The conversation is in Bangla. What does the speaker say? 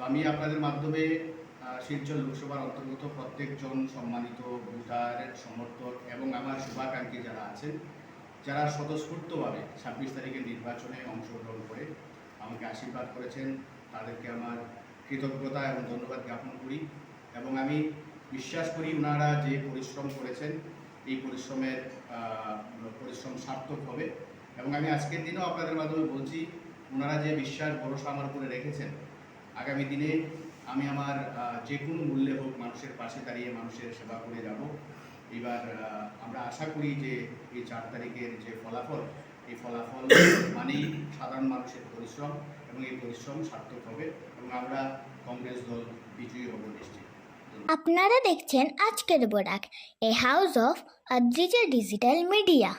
আমি আপনাদের মাধ্যমে শিলচর লোকসভার অন্তর্গত প্রত্যেকজন সম্মানিত ভোটার সমর্থক এবং আমার শুভাকাঙ্ক্ষী যারা আছেন, যারা স্বতঃস্ফূর্তভাবে 26 তারিখের নির্বাচনে অংশগ্রহণ করে আমাকে আশীর্বাদ করেছেন, তাদেরকে আমার কৃতজ্ঞতা এবং ধন্যবাদ জ্ঞাপন করি। এবং আমি বিশ্বাস করি ওনারা যে পরিশ্রম করেছেন এই পরিশ্রম সার্থক হবে। এবং আমি আজকের দিনেও আপনাদের মাধ্যমে বলছি, ওনারা যে বিশ্বাস ভরসা আমার উপরে রেখেছেন, আগামী দিনে আমি আমার যে কোনো মূল্যে হোক মানুষের পাশে দাঁড়িয়ে মানুষের সেবা করে যাব। এবার আমরা আশা করি যে এই 4 তারিখের যে ফলাফল, এই ফলাফল মানেই সাধারণ মানুষের পরিশ্রম এবং এই পরিশ্রম সার্থক হবে এবং আমরা কংগ্রেস দল বিজয়ী হব নিশ্চিত। আপনারা দেখছেন আজকের Barak, a house of Adrija digital media.